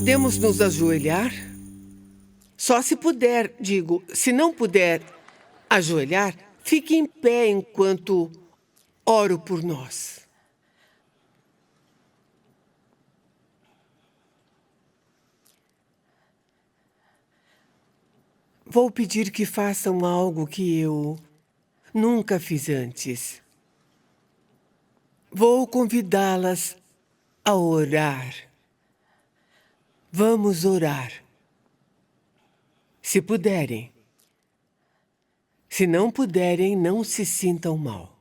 Podemos nos ajoelhar? Só se puder, digo, se não puder ajoelhar, fique em pé enquanto oro por nós. Vou pedir que façam algo que eu nunca fiz antes. Vou convidá-las a orar. Vamos orar. Se puderem. Se não puderem, não se sintam mal.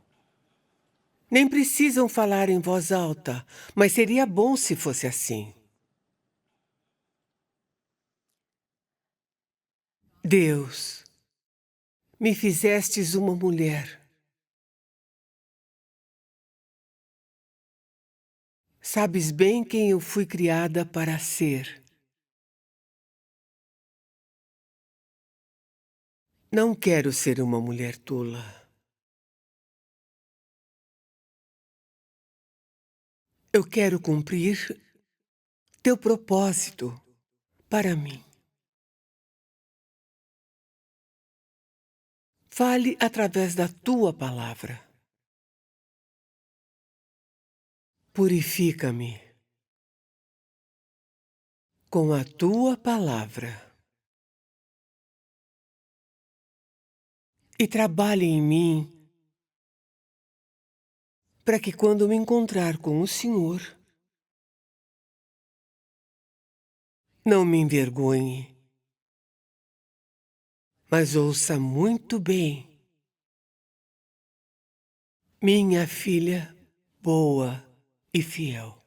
Nem precisam falar em voz alta, mas seria bom se fosse assim. Deus, me fizestes uma mulher. Sabes bem quem eu fui criada para ser. Não quero ser uma mulher tola. Eu quero cumprir teu propósito para mim. Fale através da tua palavra. Purifica-me com a tua palavra e trabalhe em mim para que quando me encontrar com o Senhor, não me envergonhe, mas ouça muito bem. Minha filha boa e fiel.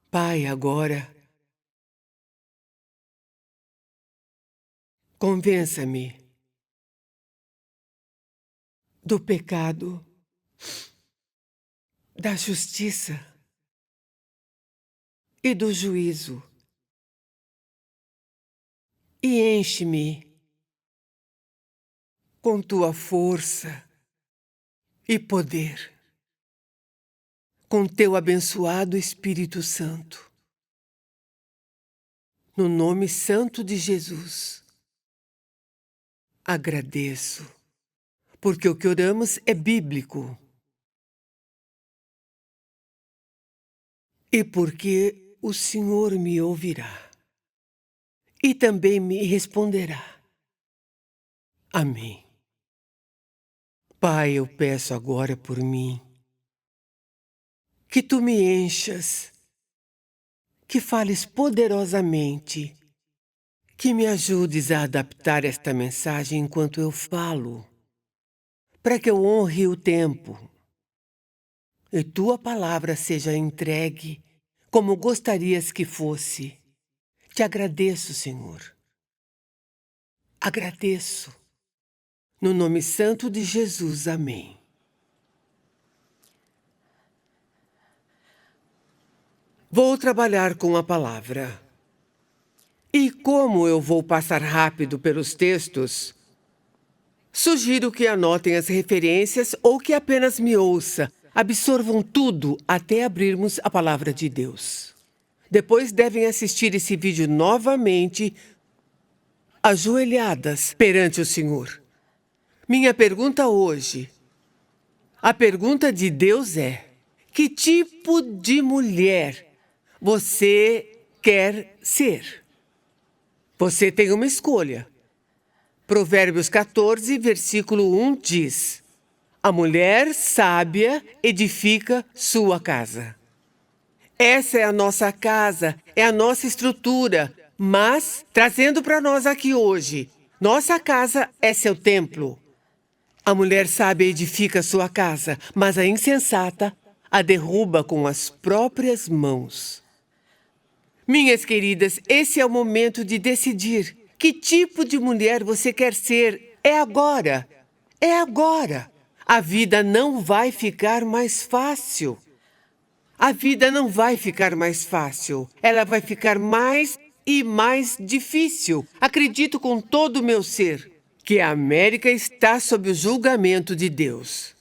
Pai, agora, convença-me do pecado, da justiça e do juízo. E enche-me com tua força e poder, com teu abençoado Espírito Santo. No nome santo de Jesus, agradeço, porque o que oramos é bíblico. E porque o Senhor me ouvirá e também me responderá. Amém. Pai, eu peço agora por mim, que tu me enchas, que fales poderosamente, que me ajudes a adaptar esta mensagem enquanto eu falo, para que eu honre o tempo e tua palavra seja entregue como gostarias que fosse. Te agradeço, Senhor. Agradeço. No nome santo de Jesus, amém. Vou trabalhar com a palavra. E como eu vou passar rápido pelos textos, sugiro que anotem as referências ou que apenas me ouça. Absorvam tudo até abrirmos a palavra de Deus. Depois devem assistir esse vídeo novamente, ajoelhadas perante o Senhor. Minha pergunta hoje, a pergunta de Deus é: que tipo de mulher você quer ser? Você tem uma escolha. Provérbios 14, versículo 1 diz: a mulher sábia edifica sua casa. Essa é a nossa casa, é a nossa estrutura, mas, trazendo para nós aqui hoje, nossa casa é seu templo. A mulher sábia edifica sua casa, mas a insensata a derruba com as próprias mãos. Minhas queridas, esse é o momento de decidir que tipo de mulher você quer ser. É agora. É agora. A vida não vai ficar mais fácil. A vida não vai ficar mais fácil. Ela vai ficar mais e mais difícil. Acredito com todo o meu ser que a América está sob o julgamento de Deus.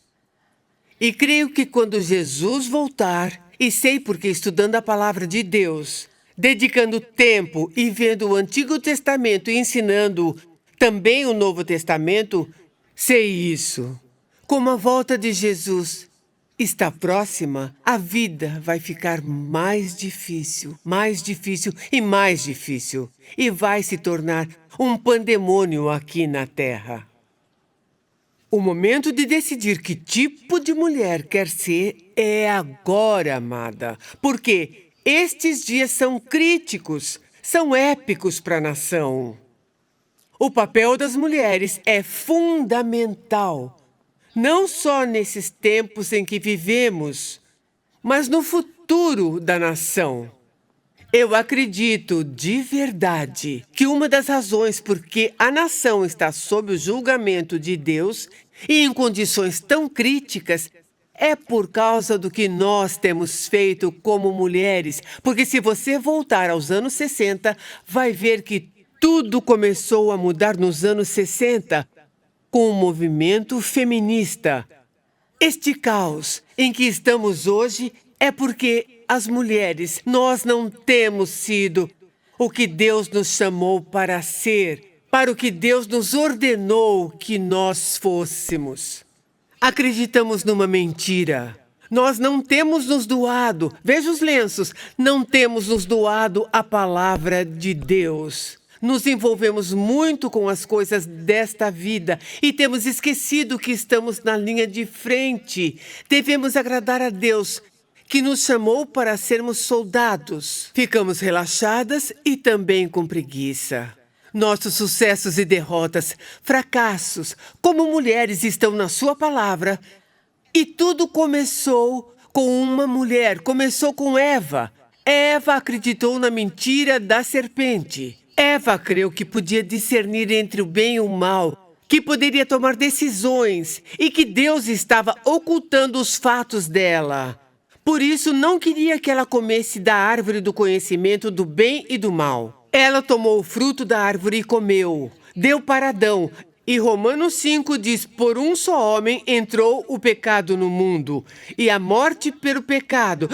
E creio que quando Jesus voltar, E sei porque, estudando a palavra de Deus, dedicando tempo e vendo o Antigo Testamento e ensinando também o Novo Testamento, sei isso. Como a volta de Jesus está próxima, a vida vai ficar mais difícil e mais difícil. E vai se tornar um pandemônio aqui na Terra. O momento de decidir que tipo de mulher quer ser é agora, amada. Porque estes dias são críticos, são épicos para a nação. O papel das mulheres é fundamental. Não só nesses tempos em que vivemos, mas no futuro da nação. Eu acredito de verdade que uma das razões por que a nação está sob o julgamento de Deus e em condições tão críticas é por causa do que nós temos feito como mulheres. Porque se você voltar aos anos 60, vai ver que tudo começou a mudar nos anos 60. Com o movimento feminista. Este caos em que estamos hoje é porque as mulheres, nós não temos sido o que Deus nos chamou para ser, para o que Deus nos ordenou que nós fôssemos. Acreditamos numa mentira. Nós não temos nos doado, veja os lenços, não temos nos doado a palavra de Deus. Nos envolvemos muito com as coisas desta vida e temos esquecido que estamos na linha de frente. Devemos agradar a Deus, que nos chamou para sermos soldados. Ficamos relaxadas e também com preguiça. Nossos sucessos e derrotas, fracassos, como mulheres estão na sua palavra. E tudo começou com uma mulher, começou com Eva. Eva acreditou na mentira da serpente. Eva creu que podia discernir entre o bem e o mal, que poderia tomar decisões e que Deus estava ocultando os fatos dela. Por isso, não queria que ela comesse da árvore do conhecimento do bem e do mal. Ela tomou o fruto da árvore e comeu. Deu para Adão. E Romanos 5 diz, por um só homem entrou o pecado no mundo, e a morte pelo pecado.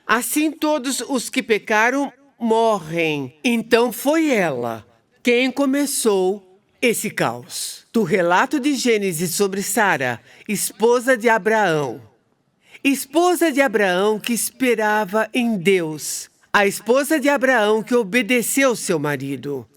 Assim todos os que pecaram morrem. Então foi ela quem começou esse caos. Do relato de Gênesis sobre Sara, esposa de Abraão. Esposa de Abraão que esperava em Deus. A esposa de Abraão que obedeceu seu marido.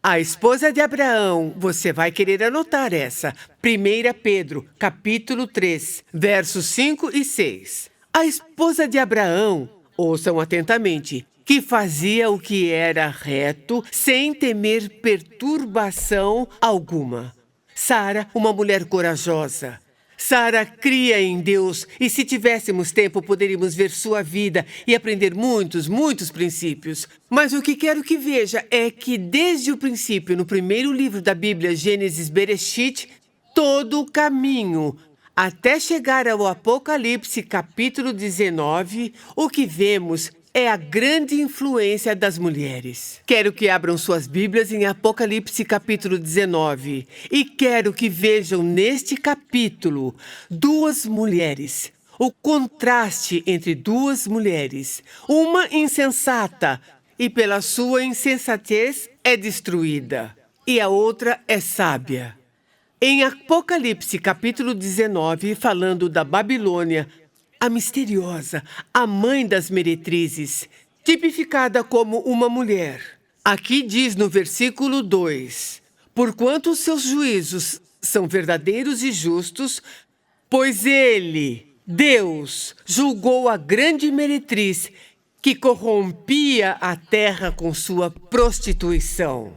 A esposa de Abraão, você vai querer anotar essa. 1 Pedro, capítulo 3, versos 5 e 6. A esposa de Abraão, ouçam atentamente, que fazia o que era reto, sem temer perturbação alguma. Sara, uma mulher corajosa. Sara cria em Deus, e se tivéssemos tempo, poderíamos ver sua vida e aprender muitos princípios. Mas o que quero que veja é que, desde o princípio, no primeiro livro da Bíblia, Gênesis Bereshit, todo o caminho até chegar ao Apocalipse, capítulo 19, o que vemos é a grande influência das mulheres. Quero que abram suas Bíblias em Apocalipse capítulo 19 e quero que vejam neste capítulo duas mulheres. O contraste entre duas mulheres. Uma insensata e pela sua insensatez é destruída. E a outra é sábia. Em Apocalipse capítulo 19, falando da Babilônia, a misteriosa, a mãe das meretrizes, tipificada como uma mulher. Aqui diz no versículo 2, porquanto os seus juízos são verdadeiros e justos, pois ele, Deus, julgou a grande meretriz que corrompia a terra com sua prostituição.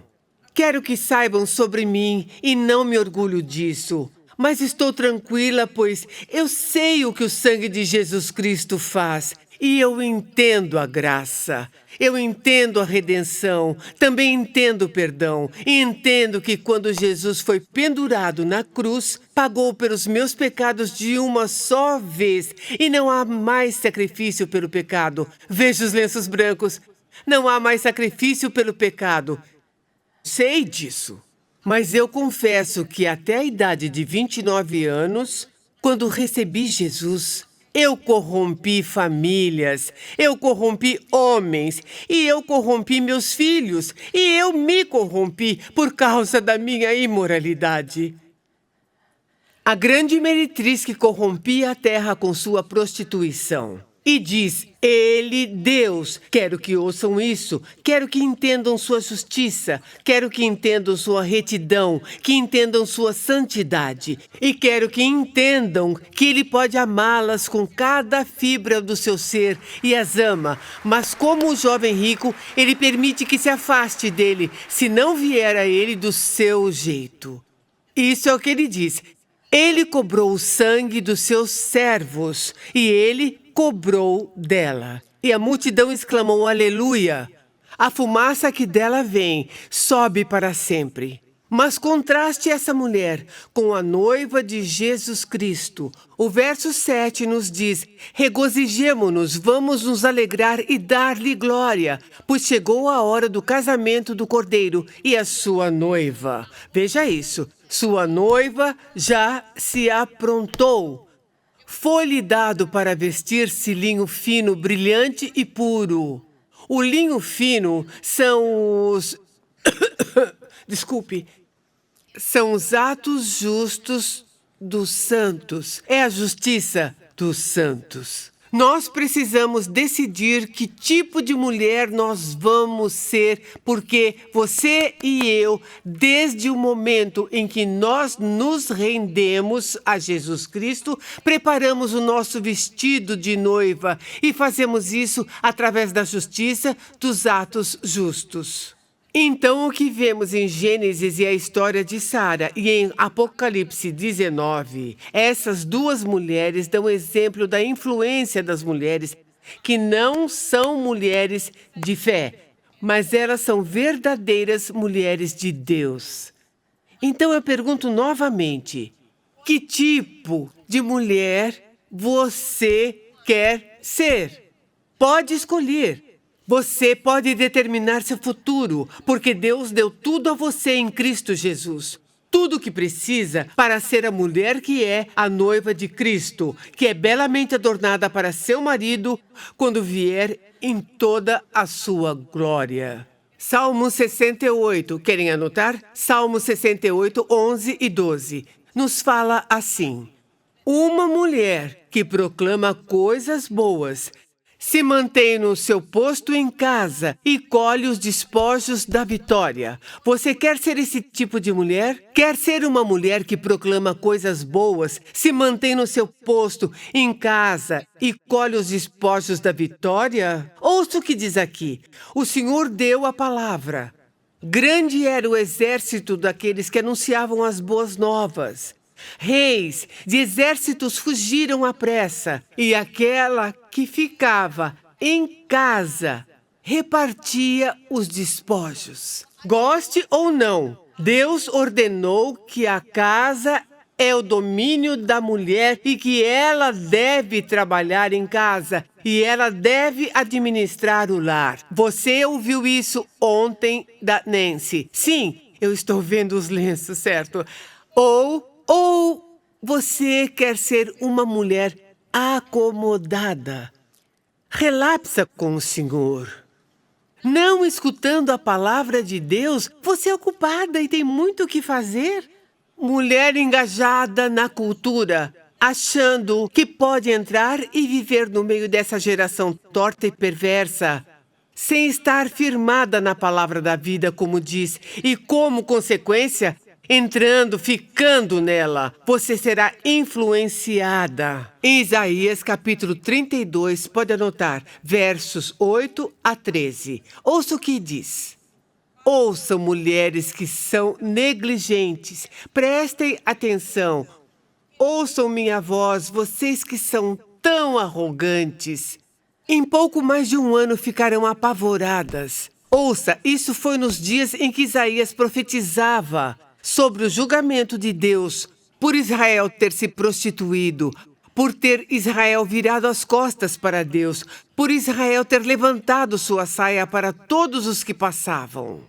Quero que saibam sobre mim e não me orgulho disso. Mas estou tranquila, pois eu sei o que o sangue de Jesus Cristo faz. E eu entendo a graça. Eu entendo a redenção. Também entendo o perdão. E entendo que quando Jesus foi pendurado na cruz, pagou pelos meus pecados de uma só vez. E não há mais sacrifício pelo pecado. Veja os lenços brancos. Não há mais sacrifício pelo pecado. Sei disso. Mas eu confesso que até a idade de 29 anos, quando recebi Jesus, Eu corrompi famílias, eu corrompi homens, e eu corrompi meus filhos, e eu me corrompi por causa da minha imoralidade. A grande meretriz que corrompia a terra com sua prostituição. E diz, ele, Deus, quero que ouçam isso, quero que entendam sua justiça, quero que entendam sua retidão, que entendam sua santidade, e quero que entendam que ele pode amá-las com cada fibra do seu ser e as ama, mas como o jovem rico, ele permite que se afaste dele, se não vier a ele do seu jeito. Isso é o que ele diz. Ele cobrou o sangue dos seus servos, e ele cobrou dela. E a multidão exclamou, aleluia! A fumaça que dela vem sobe para sempre. Mas contraste essa mulher com a noiva de Jesus Cristo. O verso 7 nos diz, regozijemo-nos, vamos nos alegrar e dar-lhe glória, pois chegou a hora do casamento do Cordeiro e a sua noiva. Veja isso, sua noiva já se aprontou. Foi-lhe dado para vestir-se linho fino, brilhante e puro. O linho fino são os... Desculpe. São os atos justos dos santos. É a justiça dos santos. Nós precisamos decidir que tipo de mulher nós vamos ser, porque você e eu, desde o momento em que nós nos rendemos a Jesus Cristo, preparamos o nosso vestido de noiva e fazemos isso através da justiça dos atos justos. Então, o que vemos em Gênesis e a história de Sara e em Apocalipse 19, essas duas mulheres dão exemplo da influência das mulheres que não são mulheres de fé, mas elas são verdadeiras mulheres de Deus. Então, eu pergunto novamente, que tipo de mulher você quer ser? Pode escolher. Você pode determinar seu futuro, porque Deus deu tudo a você em Cristo Jesus. Tudo o que precisa para ser a mulher que é a noiva de Cristo, que é belamente adornada para seu marido quando vier em toda a sua glória. Salmo 68, querem anotar? Salmo 68, 11 e 12. Nos fala assim: uma mulher que proclama coisas boas, se mantém no seu posto em casa e colhe os despojos da vitória. Você quer ser esse tipo de mulher? Quer ser uma mulher que proclama coisas boas, se mantém no seu posto em casa e colhe os despojos da vitória? Ouça o que diz aqui. O Senhor deu a palavra. Grande era o exército daqueles que anunciavam as boas novas. Reis de exércitos fugiram à pressa, e aquela que ficava em casa repartia os despojos. Goste ou não, Deus ordenou que a casa é o domínio da mulher e que ela deve trabalhar em casa e ela deve administrar o lar. Você ouviu isso ontem da Nancy? Sim, eu estou vendo os lenços, certo? Ou você quer ser uma mulher acomodada? Relapsa com o Senhor. Não escutando a palavra de Deus, você é ocupada e tem muito o que fazer. Mulher engajada na cultura, achando que pode entrar e viver no meio dessa geração torta e perversa, sem estar firmada na palavra da vida, como diz, e como consequência, entrando, ficando nela, você será influenciada. Em Isaías capítulo 32, pode anotar, versos 8 a 13. Ouça o que diz. Ouçam, mulheres que são negligentes, prestem atenção. Ouçam minha voz, vocês que são tão arrogantes. Em pouco mais de um ano ficarão apavoradas. Ouça, isso foi nos dias em que Isaías profetizava sobre o julgamento de Deus por Israel ter se prostituído, por ter Israel virado as costas para Deus, por Israel ter levantado sua saia para todos os que passavam.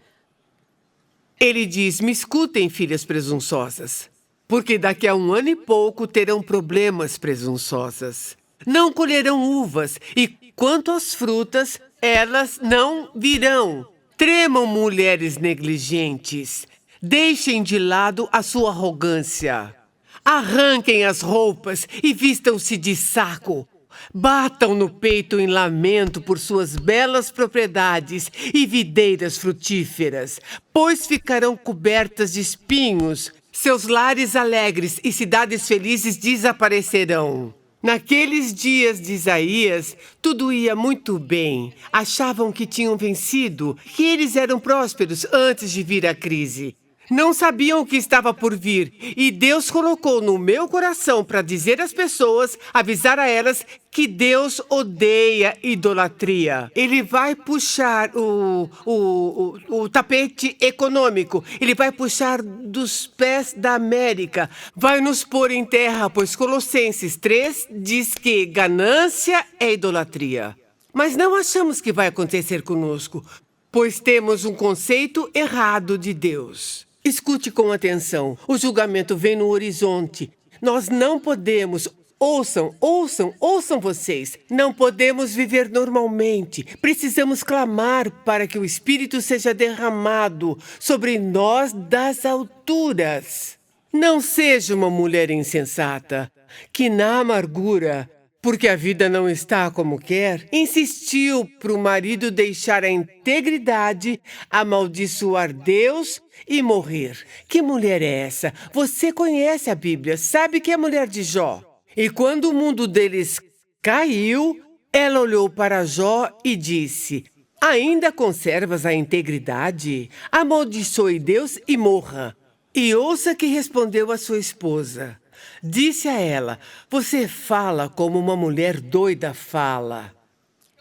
Ele diz, me escutem, filhas presunçosas, porque daqui a um ano e pouco terão problemas presunçosas. não colherão uvas, e quanto às frutas, elas não virão. Tremam, mulheres negligentes. Deixem de lado a sua arrogância. Arranquem as roupas e vistam-se de saco. Batam no peito em lamento por suas belas propriedades e videiras frutíferas, pois ficarão cobertas de espinhos. Seus lares alegres e cidades felizes desaparecerão. Naqueles dias de Isaías, tudo ia muito bem. Achavam que tinham vencido, que eles eram prósperos antes de vir a crise. Não sabiam o que estava por vir, e Deus colocou no meu coração para dizer às pessoas, avisar a elas que Deus odeia idolatria. Ele vai puxar o tapete econômico, ele vai puxar dos pés da América, vai nos pôr em terra, pois Colossenses 3 diz que ganância é idolatria. Mas não achamos que vai acontecer conosco, pois temos um conceito errado de Deus. Escute com atenção. O julgamento vem no horizonte. Nós não podemos... Ouçam vocês. Não podemos viver normalmente. Precisamos clamar para que o Espírito seja derramado sobre nós das alturas. Não seja uma mulher insensata, que na amargura, porque a vida não está como quer, insistiu para o marido deixar a integridade, amaldiçoar Deus e morrer. Que mulher é essa? Você conhece a Bíblia, sabe que é a mulher de Jó. E quando o mundo deles caiu, ela olhou para Jó e disse: ainda conservas a integridade? Amaldiçoe Deus e morra. E ouça que respondeu a sua esposa. Disse a ela: você fala como uma mulher doida fala.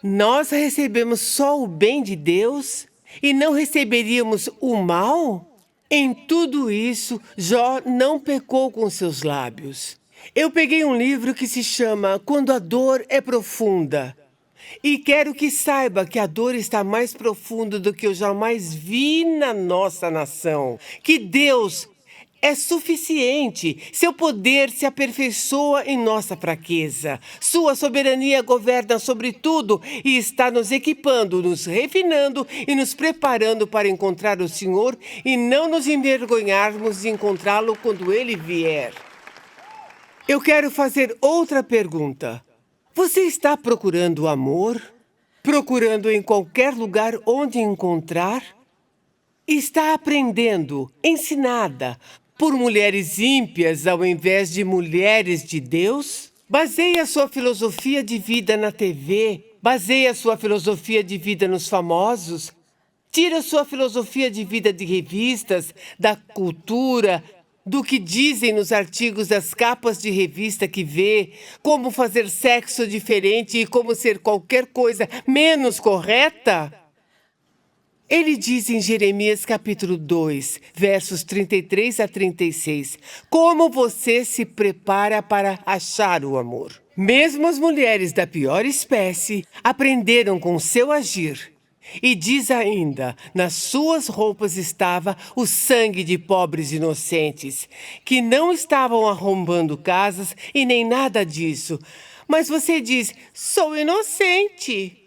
Nós recebemos só o bem de Deus e não receberíamos o mal? Em tudo isso, Jó não pecou com seus lábios. Eu peguei um livro que se chama Quando a Dor é Profunda. E quero que saiba que a dor está mais profunda do que eu jamais vi na nossa nação. Que Deus é suficiente. Seu poder se aperfeiçoa em nossa fraqueza. Sua soberania governa sobre tudo e está nos equipando, nos refinando e nos preparando para encontrar o Senhor e não nos envergonharmos de encontrá-lo quando Ele vier. Eu quero fazer outra pergunta. Você está procurando amor? Procurando em qualquer lugar onde encontrar? Está aprendendo, ensinada, por mulheres ímpias ao invés de mulheres de Deus? Baseie a sua filosofia de vida na TV. Baseie a sua filosofia de vida nos famosos. Tire a sua filosofia de vida de revistas, da cultura, do que dizem nos artigos das capas de revista que vê, como fazer sexo diferente e como ser qualquer coisa menos correta? Ele diz em Jeremias capítulo 2, versos 33 a 36, como você se prepara para achar o amor. Mesmo as mulheres da pior espécie aprenderam com seu agir. E diz ainda, nas suas roupas estava o sangue de pobres inocentes, que não estavam arrombando casas e nem nada disso. Mas você diz, sou inocente.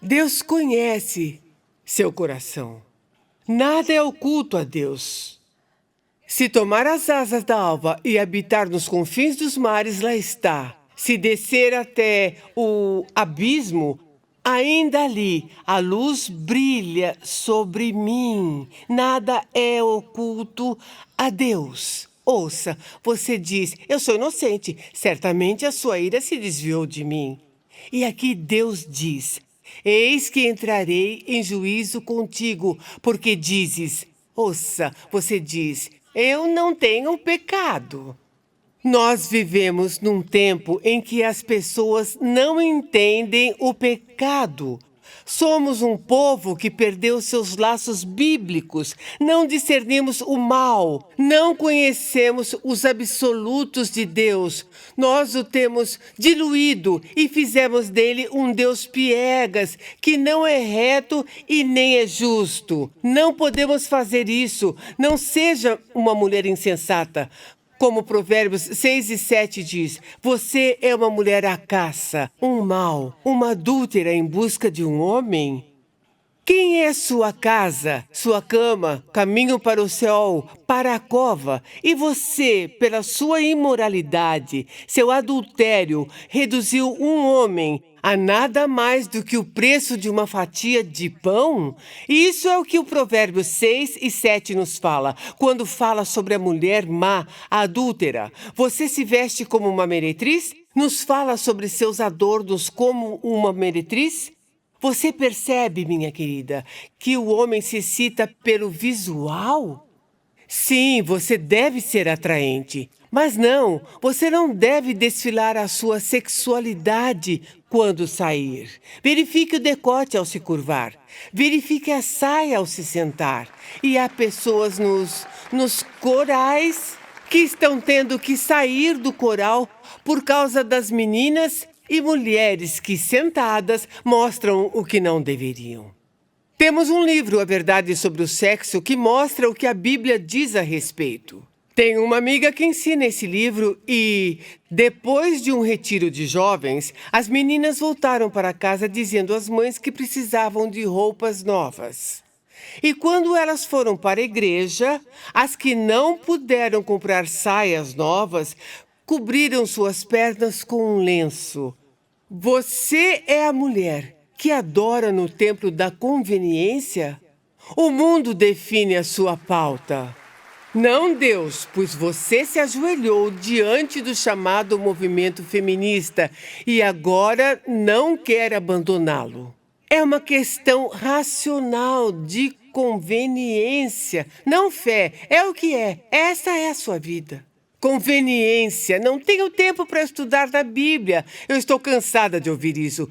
Deus conhece seu coração. Nada é oculto a Deus. Se tomar as asas da alva e habitar nos confins dos mares, lá está. Se descer até o abismo, ainda ali a luz brilha sobre mim. Nada é oculto a Deus. Ouça, você diz, eu sou inocente. Certamente a sua ira se desviou de mim. E aqui Deus diz, eis que entrarei em juízo contigo, porque dizes, ouça, você diz, eu não tenho pecado. Nós vivemos num tempo em que as pessoas não entendem o pecado. Somos um povo que perdeu seus laços bíblicos, não discernimos o mal, não conhecemos os absolutos de Deus. Nós o temos diluído e fizemos dele um Deus piegas, que não é reto e nem é justo. Não podemos fazer isso. Não seja uma mulher insensata. Como Provérbios 6 e 7 diz, você é uma mulher à caça, um mau, uma adúltera em busca de um homem? Quem é sua casa, sua cama, caminho para o céu, para a cova? E você, pela sua imoralidade, seu adultério, reduziu um homem a nada mais do que o preço de uma fatia de pão? E isso é o que o Provérbios 6 e 7 nos fala, quando fala sobre a mulher má, a adúltera. Você se veste como uma meretriz? Nos fala sobre seus adornos como uma meretriz? Você percebe, minha querida, que o homem se excita pelo visual? Sim, você deve ser atraente. Mas não, você não deve desfilar a sua sexualidade quando sair. Verifique o decote ao se curvar. Verifique a saia ao se sentar. E há pessoas nos corais que estão tendo que sair do coral por causa das meninas e mulheres que, sentadas, mostram o que não deveriam. Temos um livro, A Verdade sobre o Sexo, que mostra o que a Bíblia diz a respeito. Tenho uma amiga que ensina esse livro e, depois de um retiro de jovens, as meninas voltaram para casa dizendo às mães que precisavam de roupas novas. E quando elas foram para a igreja, as que não puderam comprar saias novas cobriram suas pernas com um lenço. Você é a mulher que adora no templo da conveniência? O mundo define a sua pauta. Não Deus, pois você se ajoelhou diante do chamado movimento feminista e agora não quer abandoná-lo. É uma questão racional de conveniência, não fé. É o que é. Essa é a sua vida. Conveniência. Não tenho tempo para estudar na Bíblia. Eu estou cansada de ouvir isso.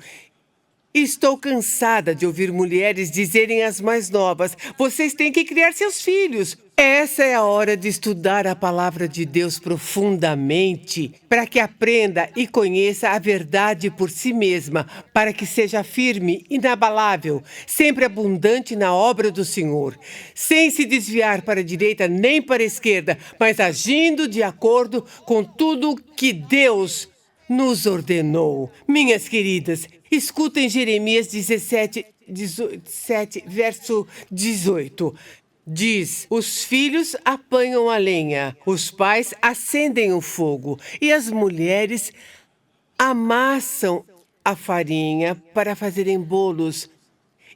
Estou cansada de ouvir mulheres dizerem às mais novas, vocês têm que criar seus filhos. Essa é a hora de estudar a palavra de Deus profundamente, para que aprenda e conheça a verdade por si mesma, para que seja firme, inabalável, sempre abundante na obra do Senhor, sem se desviar para a direita nem para a esquerda, mas agindo de acordo com tudo que Deus nos ordenou. Minhas queridas, escutem Jeremias 17, verso 18. Diz, os filhos apanham a lenha, os pais acendem o fogo e as mulheres amassam a farinha para fazerem bolos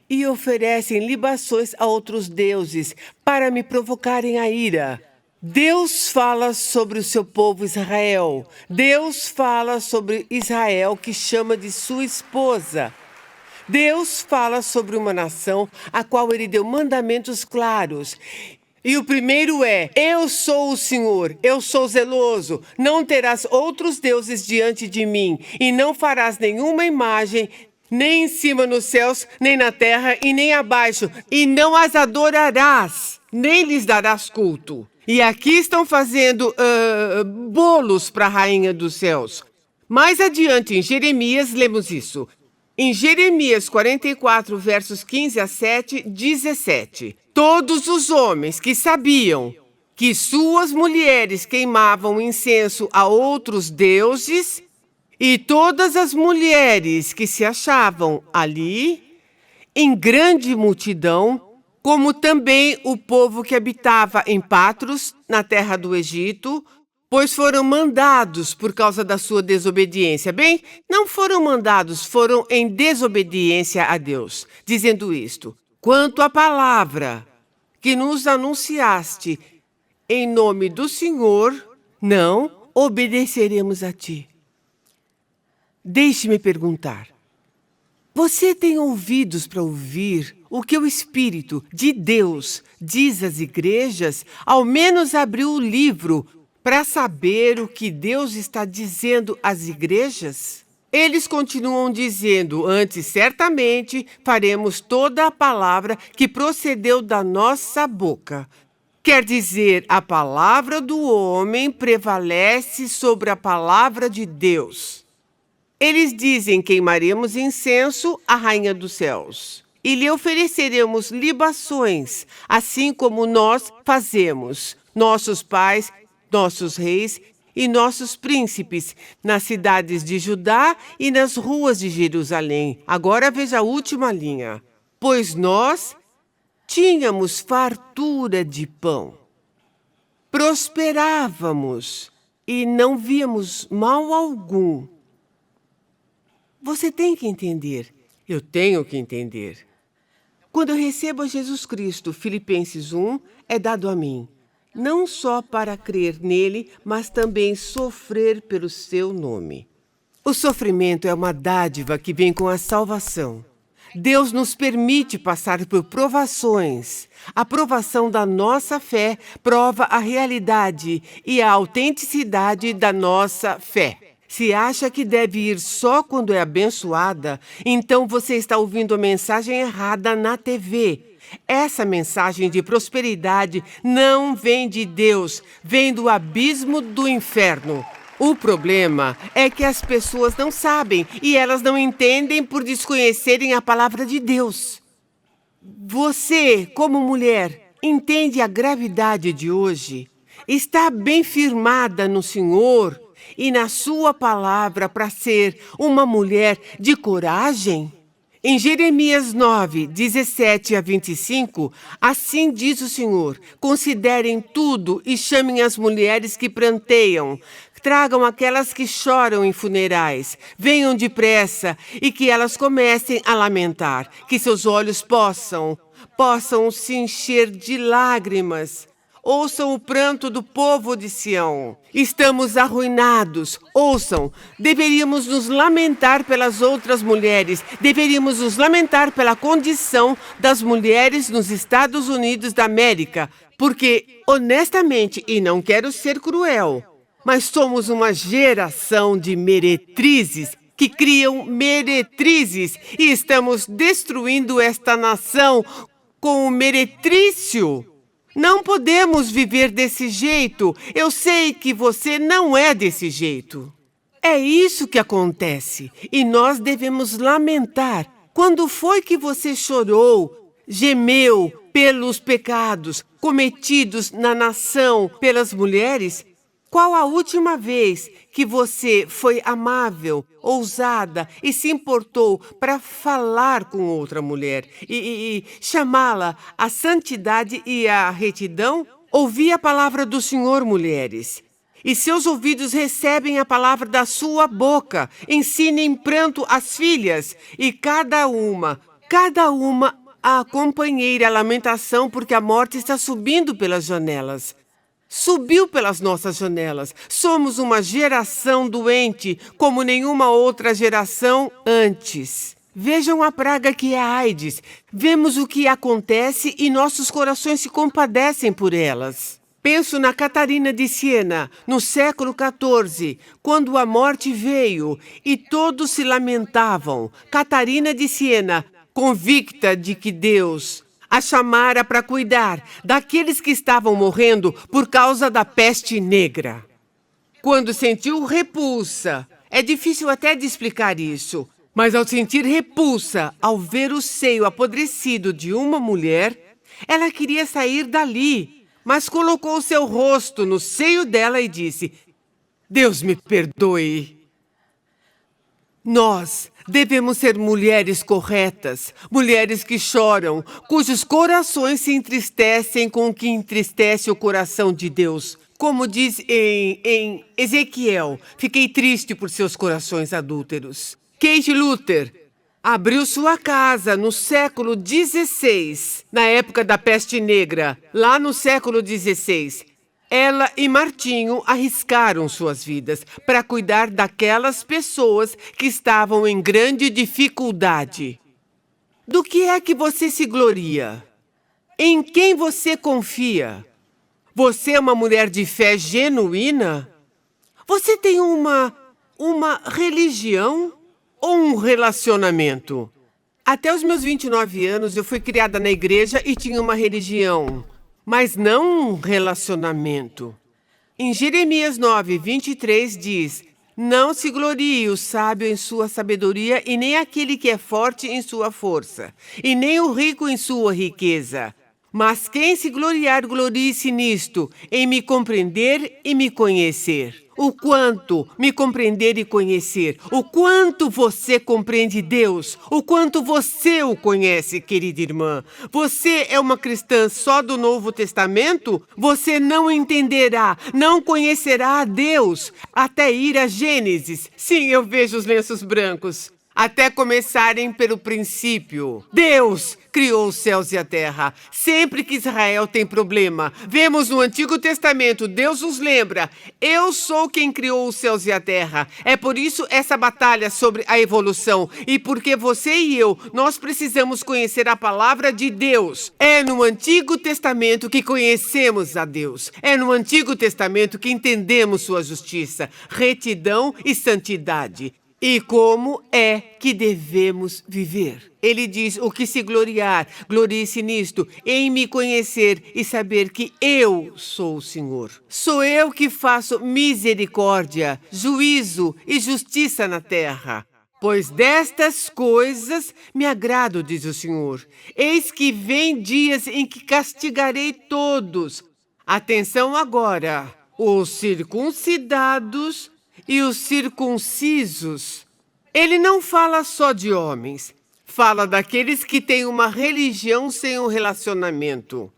e oferecem libações a outros deuses para me provocarem a ira. Deus fala sobre o seu povo Israel. Deus fala sobre Israel que chama de sua esposa. Deus fala sobre uma nação a qual ele deu mandamentos claros. E o primeiro é, eu sou o Senhor, eu sou zeloso, não terás outros deuses diante de mim, e não farás nenhuma imagem, nem em cima nos céus, nem na terra, e nem abaixo, e não as adorarás, nem lhes darás culto. E aqui estão fazendo bolos para a rainha dos céus. Mais adiante, em Jeremias, lemos isso. Em Jeremias 44, versos 15 a 17. Todos os homens que sabiam que suas mulheres queimavam incenso a outros deuses e todas as mulheres que se achavam ali, em grande multidão, como também o povo que habitava em Patros, na terra do Egito, pois foram mandados por causa da sua desobediência. Bem, não foram mandados, foram em desobediência a Deus, dizendo isto: quanto à palavra que nos anunciaste em nome do Senhor, não obedeceremos a ti. Deixe-me perguntar. Você tem ouvidos para ouvir o que o Espírito de Deus diz às igrejas? Ao menos abriu o livro para saber o que Deus está dizendo às igrejas? Eles continuam dizendo, antes certamente faremos toda a palavra que procedeu da nossa boca. Quer dizer, a palavra do homem prevalece sobre a palavra de Deus. Eles dizem, queimaremos incenso à rainha dos céus e lhe ofereceremos libações, assim como nós fazemos. Nossos pais nossos reis e nossos príncipes, nas cidades de Judá e nas ruas de Jerusalém. Agora veja a última linha. Pois nós tínhamos fartura de pão, prosperávamos e não víamos mal algum. Você tem que entender. Eu tenho que entender. Quando eu recebo a Jesus Cristo, Filipenses 1, é dado a mim, não só para crer nele, mas também sofrer pelo seu nome. O sofrimento é uma dádiva que vem com a salvação. Deus nos permite passar por provações. A provação da nossa fé prova a realidade e a autenticidade da nossa fé. Se acha que deve ir só quando é abençoada, então você está ouvindo a mensagem errada na TV. Essa mensagem de prosperidade não vem de Deus, vem do abismo do inferno. O problema é que as pessoas não sabem e elas não entendem por desconhecerem a palavra de Deus. Você, como mulher, entende a gravidade de hoje? Está bem firmada no Senhor e na sua palavra para ser uma mulher de coragem? Em Jeremias 9, 17 a 25, assim diz o Senhor: considerem tudo e chamem as mulheres que pranteiam. Tragam aquelas que choram em funerais. Venham depressa e que elas comecem a lamentar. Que seus olhos possam se encher de lágrimas. Ouçam o pranto do povo de Sião. Estamos arruinados. Ouçam, deveríamos nos lamentar pelas outras mulheres. Deveríamos nos lamentar pela condição das mulheres nos Estados Unidos da América. Porque, honestamente, e não quero ser cruel, mas somos uma geração de meretrizes que criam meretrizes e estamos destruindo esta nação com o meretrício. Não podemos viver desse jeito. Eu sei que você não é desse jeito. É isso que acontece e nós devemos lamentar. Quando foi que você chorou, gemeu pelos pecados cometidos na nação pelas mulheres? Qual a última vez que você foi amável, ousada e se importou para falar com outra mulher e chamá-la à santidade e à retidão? Ouvi a palavra do Senhor, mulheres, e seus ouvidos recebem a palavra da sua boca. Ensinem pranto às filhas e cada uma, a companheira a lamentação, porque a morte está subindo pelas janelas. Subiu pelas nossas janelas. Somos uma geração doente como nenhuma outra geração antes. Vejam a praga que é a AIDS. Vemos o que acontece e nossos corações se compadecem por elas. Penso na Catarina de Siena, no século XIV, quando a morte veio e todos se lamentavam. Catarina de Siena, convicta de que Deus a chamara para cuidar daqueles que estavam morrendo por causa da peste negra. Quando sentiu repulsa, é difícil até de explicar isso, mas ao sentir repulsa, ao ver o seio apodrecido de uma mulher, ela queria sair dali, mas colocou seu rosto no seio dela e disse: Deus me perdoe. Nós devemos ser mulheres corretas, mulheres que choram, cujos corações se entristecem com o que entristece o coração de Deus. Como diz em Ezequiel, fiquei triste por seus corações adúlteros. Kate Luther abriu sua casa no século XVI, na época da peste negra, lá no século XVI. Ela e Martinho arriscaram suas vidas para cuidar daquelas pessoas que estavam em grande dificuldade. Do que é que você se gloria? Em quem você confia? Você é uma mulher de fé genuína? Você tem uma religião ou um relacionamento? Até os meus 29 anos eu fui criada na igreja e tinha uma religião, mas não um relacionamento. Em Jeremias 9, 23 diz: não se glorie o sábio em sua sabedoria, e nem aquele que é forte em sua força, e nem o rico em sua riqueza. Mas quem se gloriar, glorie-se nisto, em me compreender e me conhecer. O quanto me compreender e conhecer, o quanto você compreende Deus, o quanto você o conhece, querida irmã. Você é uma cristã só do Novo Testamento? Você não entenderá, não conhecerá a Deus, até ir a Gênesis. Sim, eu vejo os lenços brancos. Até começarem pelo princípio. Deus criou os céus e a terra. Sempre que Israel tem problema, vemos no Antigo Testamento, Deus nos lembra, eu sou quem criou os céus e a terra. É por isso essa batalha sobre a evolução. E porque você e eu, nós precisamos conhecer a palavra de Deus. É no Antigo Testamento que conhecemos a Deus. É no Antigo Testamento que entendemos sua justiça, retidão e santidade. E como é que devemos viver? Ele diz, o que se gloriar, glorie-se nisto, em me conhecer e saber que eu sou o Senhor. Sou eu que faço misericórdia, juízo e justiça na terra. Pois destas coisas me agrado, diz o Senhor. Eis que vem dias em que castigarei todos. Atenção agora, os circuncidados e os circuncisos. Ele não fala só de homens, fala daqueles que têm uma religião sem um relacionamento,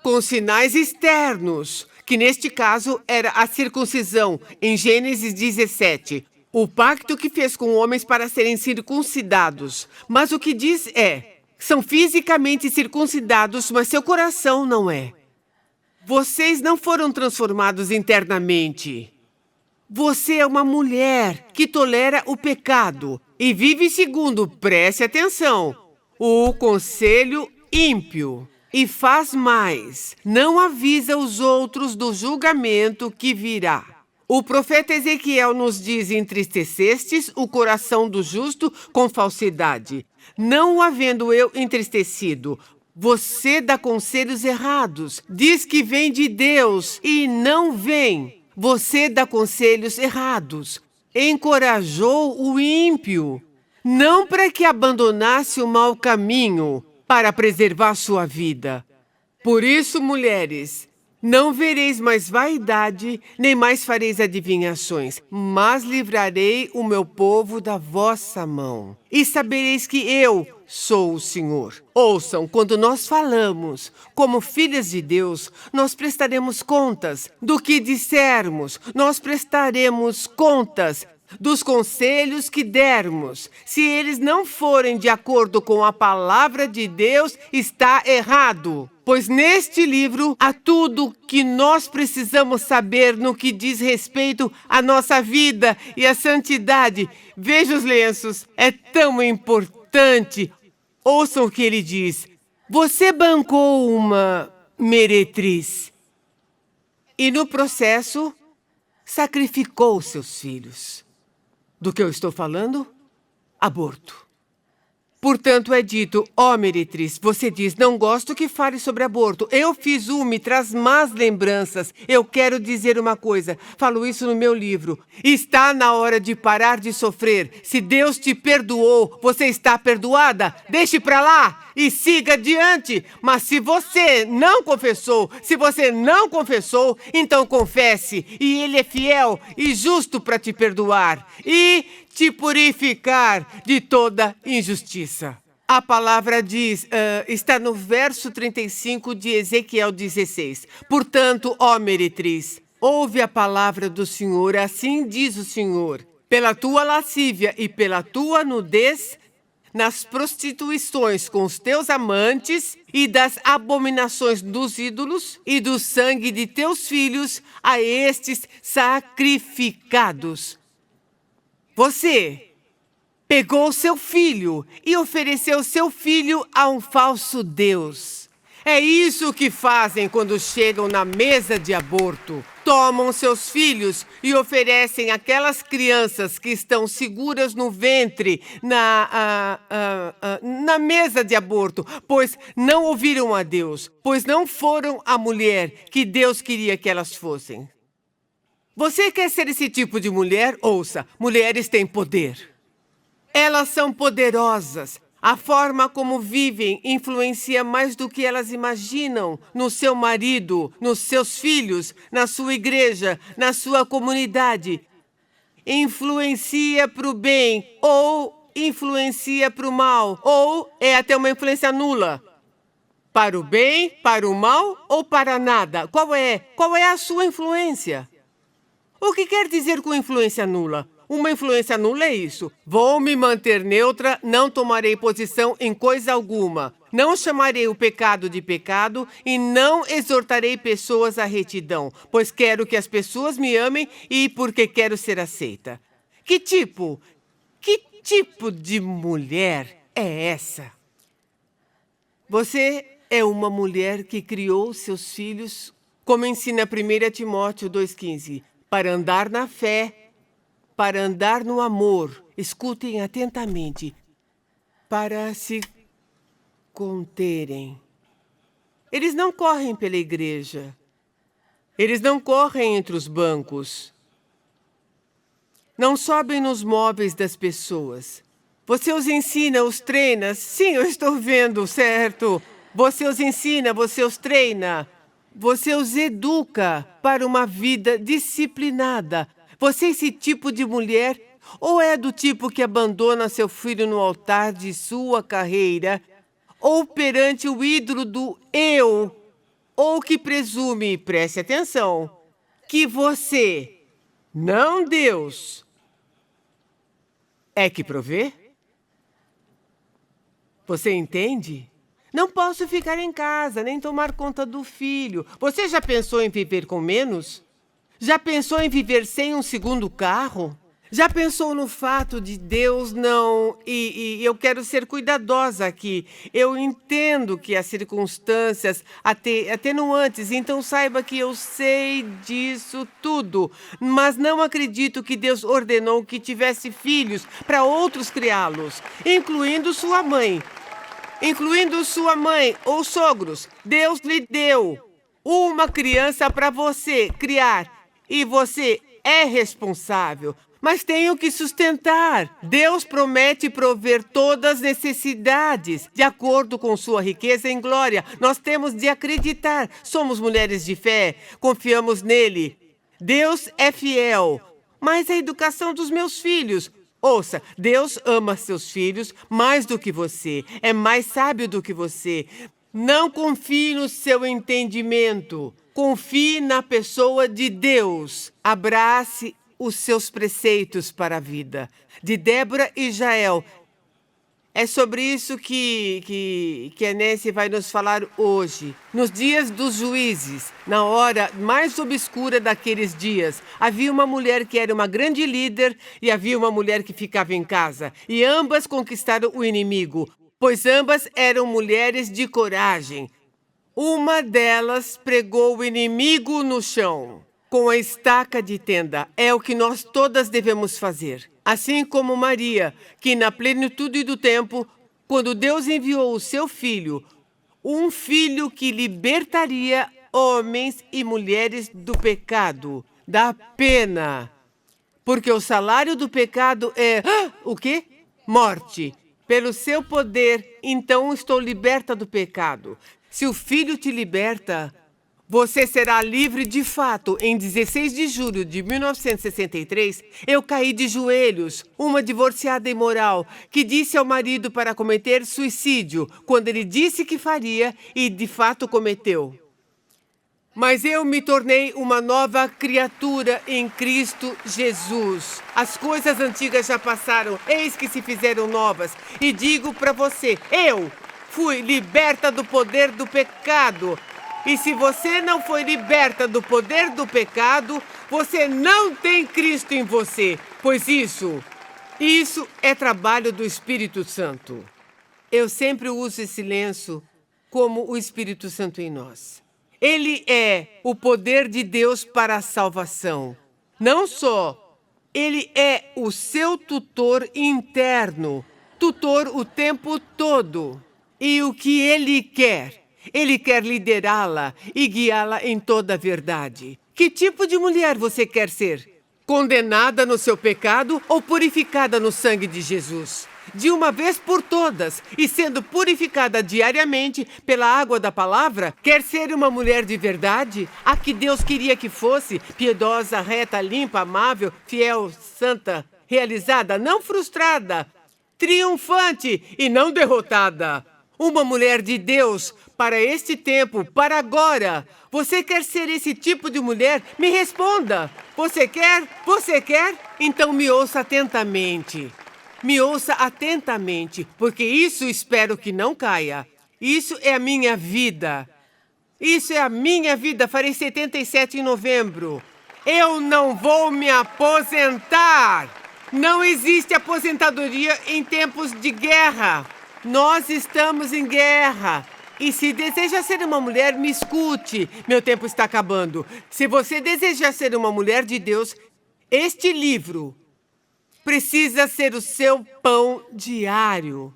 com sinais externos, que neste caso era a circuncisão, em Gênesis 17, o pacto que fez com homens para serem circuncidados. Mas o que diz são fisicamente circuncidados, mas seu coração não é. Vocês não foram transformados internamente. Você é uma mulher que tolera o pecado e vive segundo, preste atenção, o conselho ímpio. E faz mais, não avisa os outros do julgamento que virá. O profeta Ezequiel nos diz, entristecestes o coração do justo com falsidade. Não o havendo eu entristecido, você dá conselhos errados, diz que vem de Deus e não vem. Você dá conselhos errados. Encorajou o ímpio, não para que abandonasse o mau caminho, para preservar sua vida. Por isso, mulheres, não vereis mais vaidade, nem mais fareis adivinhações, mas livrarei o meu povo da vossa mão. E sabereis que eu sou o Senhor. Ouçam, quando nós falamos como filhas de Deus, nós prestaremos contas do que dissermos, nós prestaremos contas dos conselhos que dermos. Se eles não forem de acordo com a palavra de Deus, está errado. Pois neste livro há tudo que nós precisamos saber no que diz respeito à nossa vida e à santidade. Veja os lenços, é tão importante. Ouçam o que ele diz. Você bancou uma meretriz e no processo sacrificou seus filhos. Do que eu estou falando? Aborto. Portanto, é dito, ó meretriz, você diz, não gosto que fale sobre aborto. Eu fiz me traz más lembranças. Eu quero dizer uma coisa, falo isso no meu livro. Está na hora de parar de sofrer. Se Deus te perdoou, você está perdoada? Deixe pra lá e siga adiante. Mas se você não confessou, então confesse. E Ele é fiel e justo para te perdoar e te purificar de toda injustiça. A palavra diz, está no verso 35 de Ezequiel 16. Portanto, ó meretriz, ouve a palavra do Senhor, assim diz o Senhor. Pela tua lascívia e pela tua nudez, nas prostituições com os teus amantes e das abominações dos ídolos e do sangue de teus filhos a estes sacrificados. Você pegou seu filho e ofereceu seu filho a um falso Deus. É isso que fazem quando chegam na mesa de aborto. Tomam seus filhos e oferecem aquelas crianças que estão seguras no ventre na mesa de aborto, pois não ouviram a Deus, pois não foram a mulher que Deus queria que elas fossem. Você quer ser esse tipo de mulher? Ouça, mulheres têm poder. Elas são poderosas. A forma como vivem influencia mais do que elas imaginam no seu marido, nos seus filhos, na sua igreja, na sua comunidade. Influencia para o bem ou influencia para o mal, ou é até uma influência nula. Para o bem, para o mal ou para nada? Qual é a sua influência? O que quer dizer com influência nula? Uma influência nula é isso. Vou me manter neutra, não tomarei posição em coisa alguma. Não chamarei o pecado de pecado e não exortarei pessoas à retidão, pois quero que as pessoas me amem e porque quero ser aceita. Que tipo de mulher é essa? Você é uma mulher que criou seus filhos, como ensina 1 Timóteo 2,15, para andar na fé, para andar no amor, escutem atentamente, para se conterem. Eles não correm pela igreja. Eles não correm entre os bancos. Não sobem nos móveis das pessoas. Você os ensina, os treina. Sim, eu estou vendo, certo? Você os ensina, você os treina. Você os educa para uma vida disciplinada. Você é esse tipo de mulher? Ou é do tipo que abandona seu filho no altar de sua carreira? Ou perante o ídolo do eu? Ou que presume, preste atenção, que você, não Deus, é que provê? Você entende? Não posso ficar em casa, nem tomar conta do filho. Você já pensou em viver com menos? Já pensou em viver sem um segundo carro? Já pensou no fato de Deus não... E eu quero ser cuidadosa aqui. Eu entendo que as circunstâncias atenuantes, então saiba que eu sei disso tudo. Mas não acredito que Deus ordenou que tivesse filhos para outros criá-los, incluindo sua mãe ou sogros. Deus lhe deu uma criança para você criar. E você é responsável, mas tem o que sustentar. Deus promete prover todas as necessidades, de acordo com sua riqueza em glória. Nós temos de acreditar. Somos mulheres de fé, confiamos nele. Deus é fiel, mas a educação dos meus filhos... Ouça, Deus ama seus filhos mais do que você, é mais sábio do que você. Não confie no seu entendimento. Confie na pessoa de Deus. Abrace os seus preceitos para a vida. De Débora e Jael. É sobre isso que a Nancy vai nos falar hoje. Nos dias dos juízes, na hora mais obscura daqueles dias, havia uma mulher que era uma grande líder e havia uma mulher que ficava em casa. E ambas conquistaram o inimigo, pois ambas eram mulheres de coragem. Uma delas pregou o inimigo no chão com a estaca de tenda. É o que nós todas devemos fazer. Assim como Maria, que na plenitude do tempo, quando Deus enviou o seu filho, um filho que libertaria homens e mulheres do pecado, da pena. Porque o salário do pecado é... o quê? Morte. Pelo seu poder, então estou liberta do pecado. Se o Filho te liberta, você será livre de fato. Em 16 de julho de 1963, eu caí de joelhos, uma divorciada imoral, que disse ao marido para cometer suicídio, quando ele disse que faria e de fato cometeu. Mas eu me tornei uma nova criatura em Cristo Jesus. As coisas antigas já passaram, eis que se fizeram novas. E digo para você, eu fui liberta do poder do pecado. E se você não foi liberta do poder do pecado, você não tem Cristo em você. Pois isso é trabalho do Espírito Santo. Eu sempre uso esse lenço como o Espírito Santo em nós. Ele é o poder de Deus para a salvação. Não só, ele é o seu tutor interno, tutor o tempo todo. E o que ele quer? Ele quer liderá-la e guiá-la em toda a verdade. Que tipo de mulher você quer ser? Condenada no seu pecado ou purificada no sangue de Jesus? de uma vez por todas, e sendo purificada diariamente pela água da palavra, quer ser uma mulher de verdade, a que Deus queria que fosse, piedosa, reta, limpa, amável, fiel, santa, realizada, não frustrada, triunfante e não derrotada. Uma mulher de Deus para este tempo, para agora. Você quer ser esse tipo de mulher? Me responda. Você quer? Você quer? Então me ouça atentamente. Me ouça atentamente, porque isso espero que não caia. Isso é a minha vida. Isso é a minha vida. Farei 77 em novembro. Eu não vou me aposentar. Não existe aposentadoria em tempos de guerra. Nós estamos em guerra. E se deseja ser uma mulher, me escute. Meu tempo está acabando. Se você deseja ser uma mulher de Deus, este livro precisa ser o seu pão diário.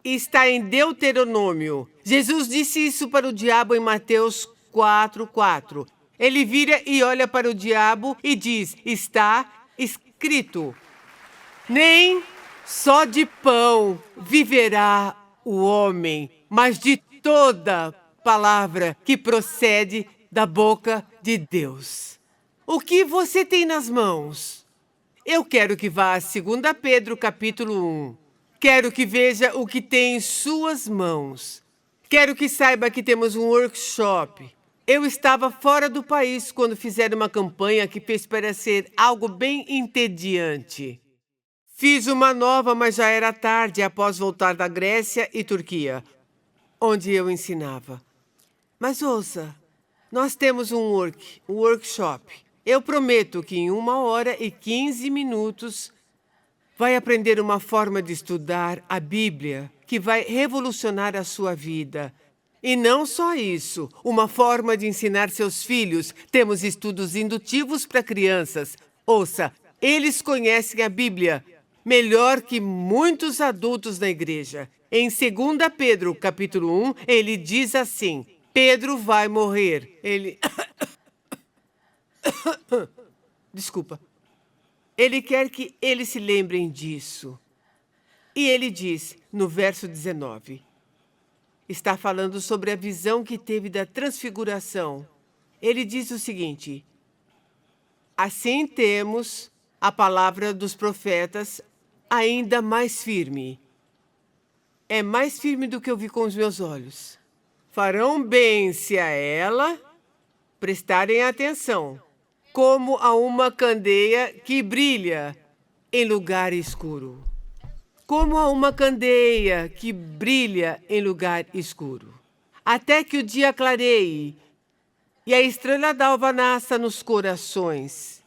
Está em Deuteronômio. Jesus disse isso para o diabo em Mateus 4:4. Ele vira e olha para o diabo e diz: está escrito, nem só de pão viverá o homem, mas de toda palavra que procede da boca de Deus. O que você tem nas mãos? Eu quero que vá a 2 Pedro, capítulo 1. Quero que veja o que tem em suas mãos. Quero que saiba que temos um workshop. Eu estava fora do país quando fizeram uma campanha que fez parecer algo bem entediante. Fiz uma nova, mas já era tarde após voltar da Grécia e Turquia, onde eu ensinava. Mas ouça, nós temos um workshop. Eu prometo que em 1h15 vai aprender uma forma de estudar a Bíblia que vai revolucionar a sua vida. E não só isso, uma forma de ensinar seus filhos. Temos estudos indutivos para crianças. Ouça, eles conhecem a Bíblia melhor que muitos adultos na igreja. Em 2 Pedro, capítulo 1, ele diz assim: Pedro vai morrer. Desculpa. Ele quer que eles se lembrem disso. E ele diz, no verso 19, está falando sobre a visão que teve da transfiguração. Ele diz o seguinte: assim temos a palavra dos profetas ainda mais firme. É mais firme do que eu vi com os meus olhos. Farão bem se a ela prestarem atenção, como a uma candeia que brilha em lugar escuro. Como a uma candeia que brilha em lugar escuro. Até que o dia clareie e a estrela d'alva nasça nos corações.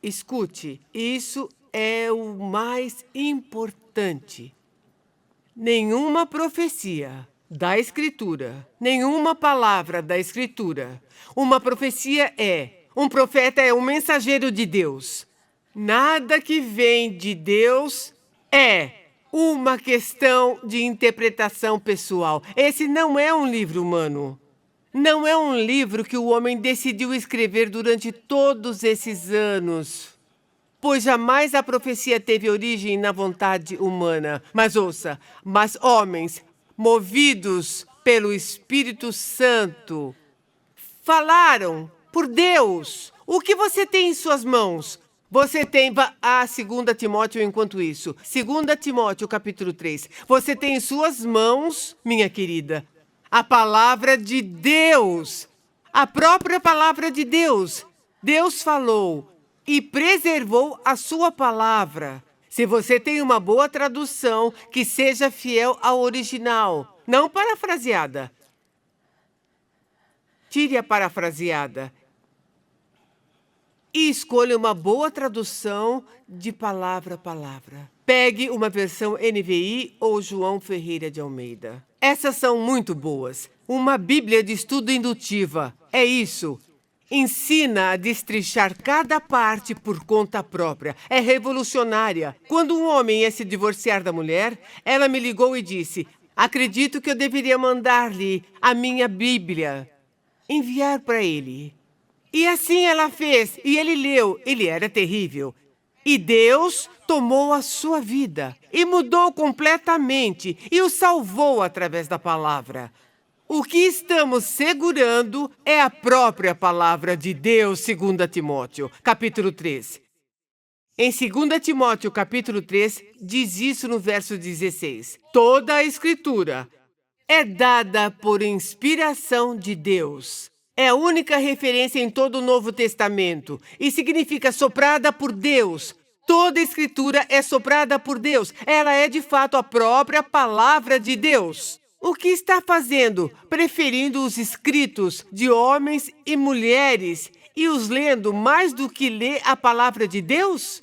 Escute, isso é o mais importante. Nenhuma profecia da Escritura, nenhuma palavra da Escritura. Uma profecia um profeta é um mensageiro de Deus. Nada que vem de Deus é uma questão de interpretação pessoal. Esse não é um livro humano. Não é um livro que o homem decidiu escrever durante todos esses anos. Pois jamais a profecia teve origem na vontade humana. Mas ouça, mas homens movidos pelo Espírito Santo falaram por Deus. O que você tem em suas mãos? Você tem a 2 Timóteo enquanto isso. 2 Timóteo, capítulo 3. Você tem em suas mãos, minha querida, a palavra de Deus. A própria palavra de Deus. Deus falou e preservou a sua palavra. Se você tem uma boa tradução, que seja fiel ao original, não parafraseada. Tire a parafraseada e escolha uma boa tradução de palavra a palavra. Pegue uma versão NVI ou João Ferreira de Almeida. Essas são muito boas. Uma Bíblia de estudo indutiva. É isso. Ensina a destrinchar cada parte por conta própria. É revolucionária. Quando um homem ia se divorciar da mulher, ela me ligou e disse: acredito que eu deveria mandar-lhe a minha Bíblia. Enviar para ele. E assim ela fez. E ele leu. Ele era terrível. E Deus tomou a sua vida e mudou completamente e o salvou através da palavra. O que estamos segurando é a própria palavra de Deus, 2 Timóteo, capítulo 3. Em 2 Timóteo, capítulo 3, diz isso no verso 16. Toda a Escritura é dada por inspiração de Deus. É a única referência em todo o Novo Testamento e significa soprada por Deus. Toda a Escritura é soprada por Deus. Ela é, de fato, a própria palavra de Deus. O que está fazendo? Preferindo os escritos de homens e mulheres e os lendo mais do que ler a palavra de Deus?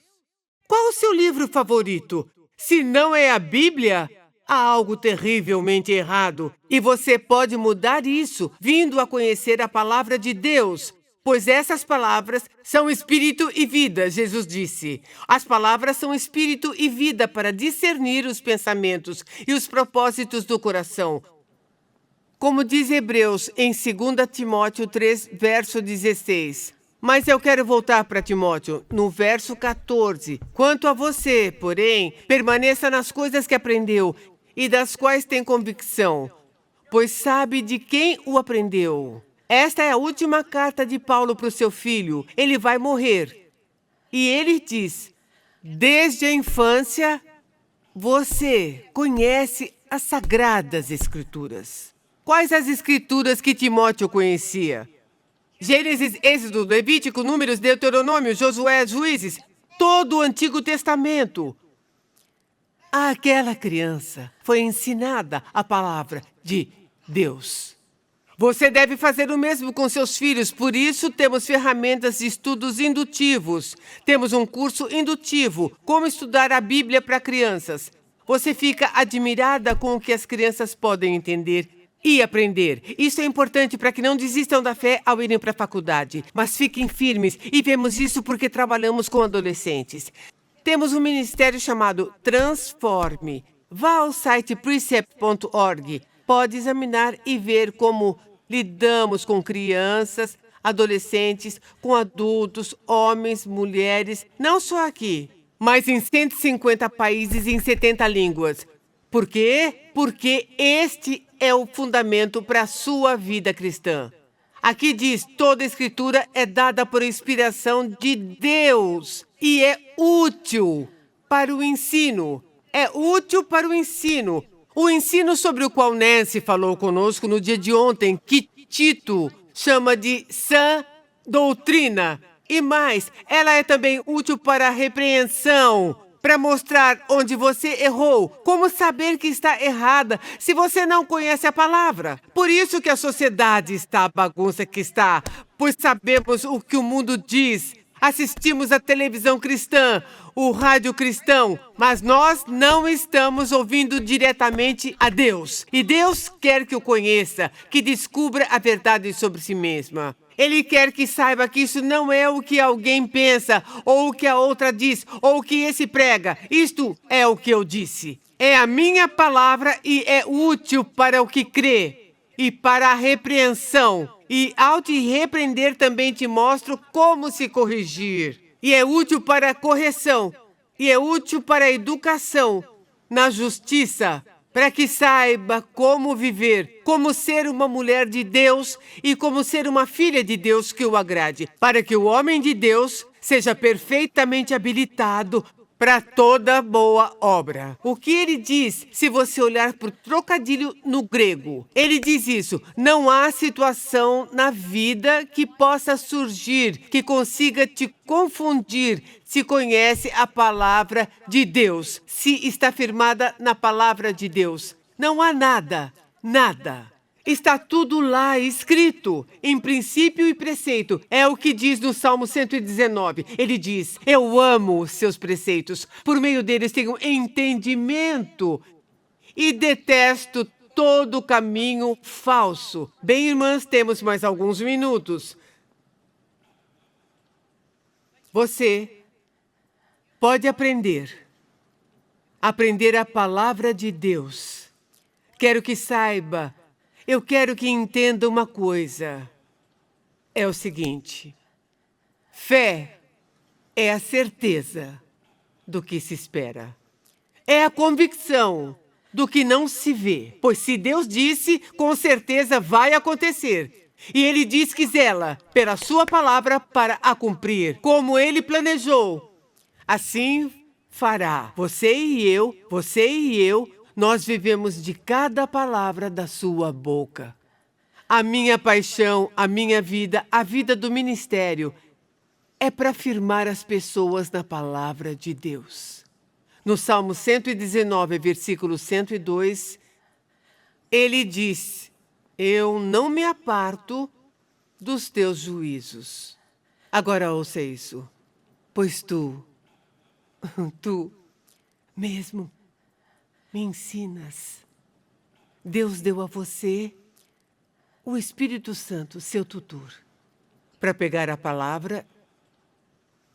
Qual o seu livro favorito? Se não é a Bíblia, há algo terrivelmente errado. E você pode mudar isso vindo a conhecer a palavra de Deus. Pois essas palavras são espírito e vida, Jesus disse. As palavras são espírito e vida para discernir os pensamentos e os propósitos do coração. Como diz Hebreus em 2 Timóteo 3, verso 16. Mas eu quero voltar para Timóteo, no verso 14. Quanto a você, porém, permaneça nas coisas que aprendeu e das quais tem convicção, pois sabe de quem o aprendeu. Esta é a última carta de Paulo para o seu filho. Ele vai morrer. E ele diz, desde a infância, você conhece as Sagradas Escrituras. Quais as Escrituras que Timóteo conhecia? Gênesis, Êxodo, Levítico, Números, Deuteronômio, Josué, Juízes, todo o Antigo Testamento. Aquela criança foi ensinada a palavra de Deus. Você deve fazer o mesmo com seus filhos, por isso temos ferramentas de estudos indutivos. Temos um curso indutivo, como estudar a Bíblia para crianças. Você fica admirada com o que as crianças podem entender e aprender. Isso é importante para que não desistam da fé ao irem para a faculdade, mas fiquem firmes e vemos isso porque trabalhamos com adolescentes. Temos um ministério chamado Transforme. Vá ao site precept.org. Pode examinar e ver como lidamos com crianças, adolescentes, com adultos, homens, mulheres, não só aqui, mas em 150 países e em 70 línguas. Por quê? Porque este é o fundamento para a sua vida cristã. Aqui diz, toda a Escritura é dada por inspiração de Deus e é útil para o ensino. É útil para o ensino. O ensino sobre o qual Nancy falou conosco no dia de ontem, que Tito chama de sã doutrina. E mais, ela é também útil para a repreensão, para mostrar onde você errou, como saber que está errada se você não conhece a palavra. Por isso que a sociedade está a bagunça que está, pois sabemos o que o mundo diz. Assistimos à televisão cristã, o rádio cristão, mas nós não estamos ouvindo diretamente a Deus. E Deus quer que o conheça, que descubra a verdade sobre si mesma. Ele quer que saiba que isso não é o que alguém pensa, ou o que a outra diz, ou o que esse prega. Isto é o que eu disse. É a minha palavra e é útil para o que crê e para a repreensão. E ao te repreender também te mostro como se corrigir. E é útil para a correção. E é útil para a educação na justiça, para que saiba como viver, como ser uma mulher de Deus e como ser uma filha de Deus que o agrade, para que o homem de Deus seja perfeitamente habilitado para toda boa obra. O que ele diz, se você olhar para o trocadilho no grego? Ele diz isso, não há situação na vida que possa surgir, que consiga te confundir, se conhece a palavra de Deus, se está firmada na palavra de Deus. Não há nada, nada. Está tudo lá escrito, em princípio e preceito. É o que diz no Salmo 119. Ele diz, eu amo os seus preceitos. Por meio deles tenho entendimento e detesto todo caminho falso. Bem, irmãs, temos mais alguns minutos. Você pode aprender a palavra de Deus. Quero que saiba. Eu quero que entenda uma coisa. É o seguinte. Fé é a certeza do que se espera. É a convicção do que não se vê. Pois se Deus disse, com certeza vai acontecer. E Ele diz que zela pela sua palavra para a cumprir, como Ele planejou. Assim fará. Você e eu, nós vivemos de cada palavra da sua boca. A minha paixão, a minha vida, a vida do ministério é para firmar as pessoas na palavra de Deus. No Salmo 119, versículo 102, ele diz: eu não me aparto dos teus juízos. Agora ouça isso. Pois tu mesmo me ensinas. Deus deu a você o Espírito Santo, seu tutor, para pegar a palavra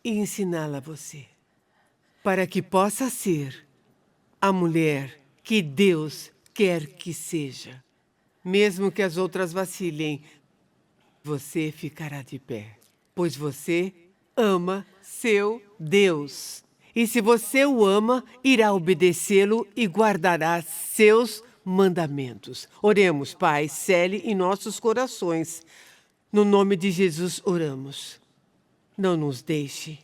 e ensiná-la a você, para que possa ser a mulher que Deus quer que seja. Mesmo que as outras vacilem, você ficará de pé, pois você ama seu Deus. E se você o ama, irá obedecê-lo e guardará seus mandamentos. Oremos, Pai, cele em nossos corações. No nome de Jesus oramos. Não nos deixe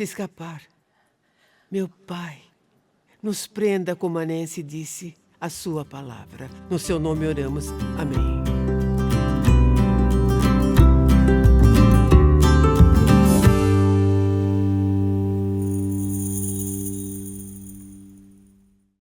escapar. Meu Pai, nos prenda, como a Nancy disse, a sua palavra. No seu nome oramos. Amém.